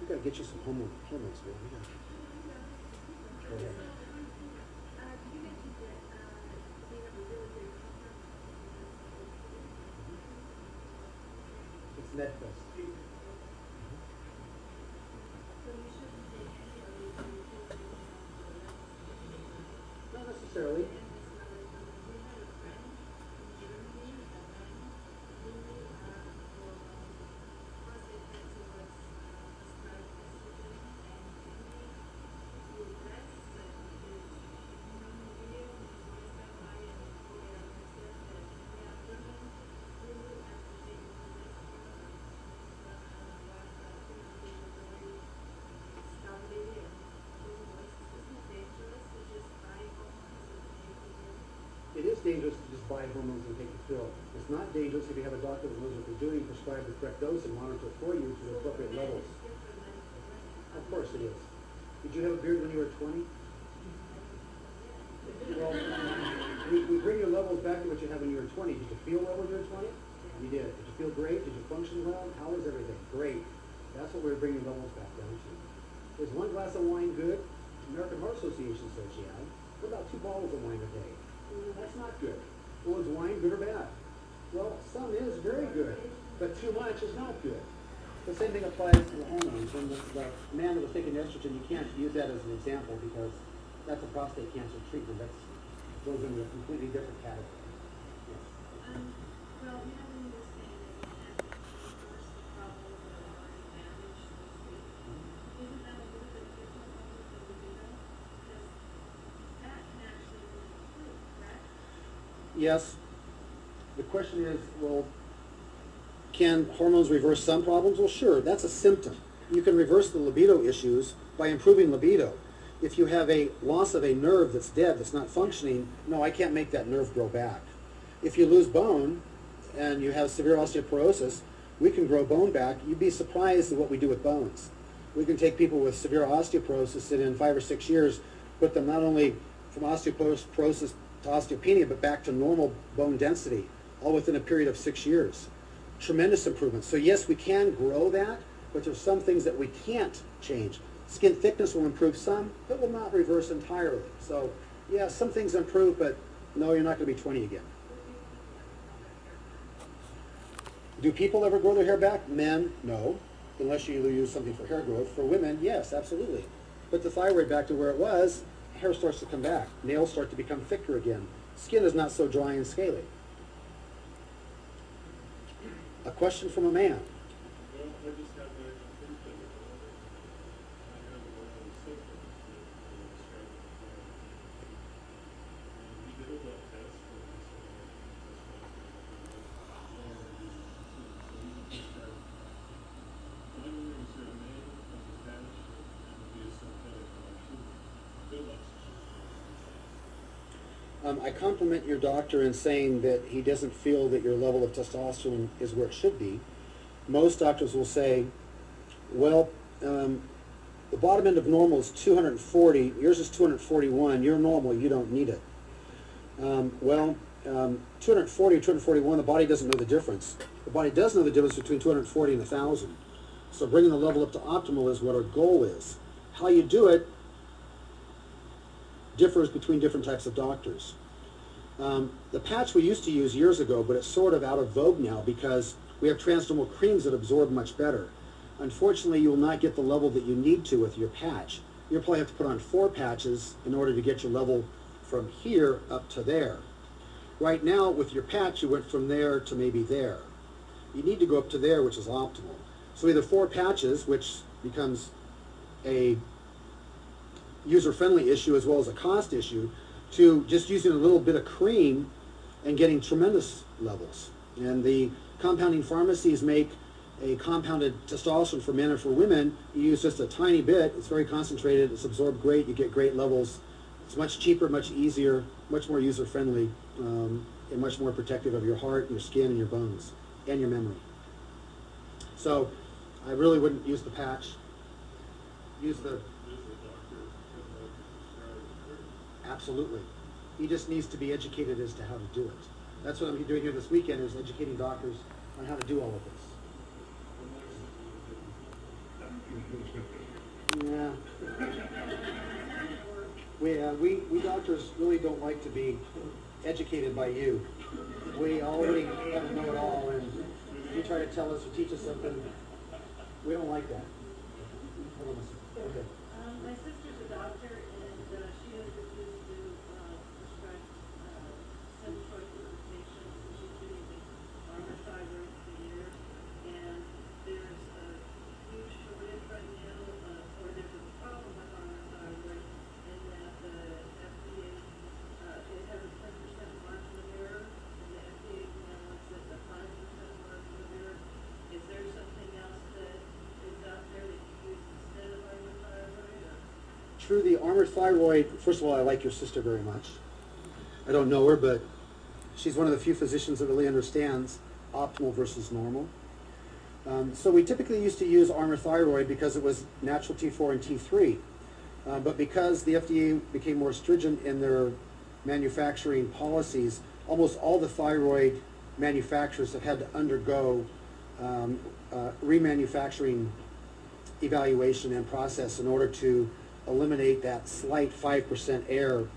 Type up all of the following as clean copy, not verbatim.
We gotta get you some hormones, man. Go ahead. It's Netflix. Not necessarily. It is dangerous to just buy hormones and take a pill. It's not dangerous if you have a doctor that knows what they're doing, prescribe the correct dose, and monitor it for you to the appropriate levels. Of course it is. Did you have a beard when you were 20? Well, we bring your levels back to what you had when you were 20. Did you feel well when you were 20? You did. Did you feel great? Did you function well? How was everything? Great. That's what we're bringing levels back down to. Is one glass of wine good? American Heart Association says, yeah. What about 2 bottles of wine a day? That's not good. Well, is wine good or bad? Well, some is very good, but too much is not good. The same thing applies to the hormones. And the man that was taking estrogen, you can't use that as an example because that's a prostate cancer treatment. That goes into a completely different category. Yes. Well, you know, when you were saying that you have to reverse the problem that already damaged the sleep, isn't that a little bit different from the libido? Because that can actually be improved, correct? Yes. The question is, well, can hormones reverse some problems? Well, sure, that's a symptom. You can reverse the libido issues by improving libido. If you have a loss of a nerve that's dead, that's not functioning, no, I can't make that nerve grow back. If you lose bone and you have severe osteoporosis, we can grow bone back. You'd be surprised at what we do with bones. We can take people with severe osteoporosis and in 5 or 6 years put them not only from osteoporosis to osteopenia, but back to normal bone density, all within a period of 6 years. Tremendous improvement. So yes, we can grow that, but there's some things that we can't change. Skin thickness will improve some, but will not reverse entirely. So yeah, some things improve, but no, you're not going to be 20 again. Do people ever grow their hair back? Men, no, unless you use something for hair growth. For women, yes, absolutely. Put the thyroid back to where it was, hair starts to come back. Nails start to become thicker again. Skin is not so dry and scaly. A question from a man. Well, I just have my first thing. I have a lot of symptoms that started and he did a blood test for this and he said, finally, is there a man from the past and be a synthetic good luck. I compliment your doctor in saying that he doesn't feel that your level of testosterone is where it should be. Most doctors will say, well, the bottom end of normal is 240, yours is 241, you're normal, you don't need it. 240 or 241, the body doesn't know the difference. The body does know the difference between 240 and 1,000. So bringing the level up to optimal is what our goal is. How you do it differs between different types of doctors. The patch we used to use years ago, but it's sort of out of vogue now because we have transdermal creams that absorb much better. Unfortunately, you will not get the level that you need to with your patch. You'll probably have to put on 4 patches in order to get your level from here up to there. Right now, with your patch, you went from there to maybe there. You need to go up to there, which is optimal. So either 4 patches, which becomes a user-friendly issue as well as a cost issue, to just using a little bit of cream and getting tremendous levels. And the compounding pharmacies make a compounded testosterone for men and for women. You use just a tiny bit, it's very concentrated, it's absorbed great, you get great levels. It's much cheaper, much easier, much more user-friendly, and much more protective of your heart, your skin, and your bones, and your memory. So I really wouldn't use the patch. Use the... Absolutely. He just needs to be educated as to how to do it. That's what I'm doing here this weekend, is educating doctors on how to do all of this. Yeah. We doctors really don't like to be educated by you. We already kind of know it all, and you try to tell us or teach us something, we don't like that. Hold on a second. Okay. My sister's a doctor, and she has refused to prescribe centroid for her patients. She's been using armor thyroid for years, and there's a huge shortage right now, or there's a problem with armor thyroid, in that the FDA, it has a 10% margin of error, and the FDA now wants it a 5% margin of error. Is there something else that is out there that you use instead of armor thyroid, or? True, the armor thyroid, first of all, I like your sister very much. I don't know her, but she's one of the few physicians that really understands optimal versus normal. So we typically used to use armor thyroid because it was natural T4 and T3. But because the FDA became more stringent in their manufacturing policies, almost all the thyroid manufacturers have had to undergo remanufacturing evaluation and process in order to eliminate that slight 5% error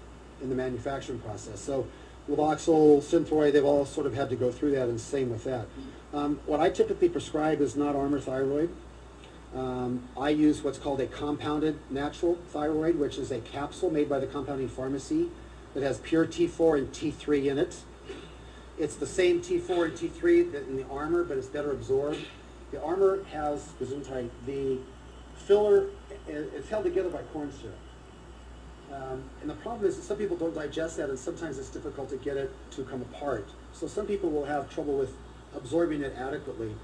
in the manufacturing process. So Luvoxil, Synthroid, they've all sort of had to go through that, and same with that. What I typically prescribe is not armor thyroid. I use what's called a compounded natural thyroid, which is a capsule made by the compounding pharmacy that has pure T4 and T3 in it. It's the same T4 and T3 that in the armor, but it's better absorbed. The armor has, the filler, it's held together by corn syrup. And the problem is that some people don't digest that, and sometimes it's difficult to get it to come apart. So some people will have trouble with absorbing it adequately.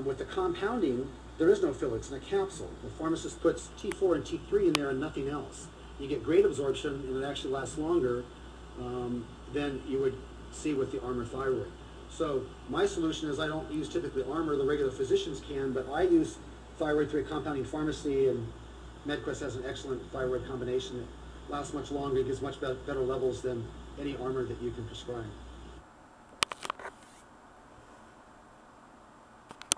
With the compounding, there is no filler, it's in a capsule. The pharmacist puts T4 and T3 in there and nothing else. You get great absorption, and it actually lasts longer than you would see with the armor thyroid. So my solution is I don't use typically armor, the regular physicians can, but I use thyroid through a compounding pharmacy, and MedQuest has an excellent thyroid combination that lasts much longer, it gives much better levels than any armor that you can prescribe.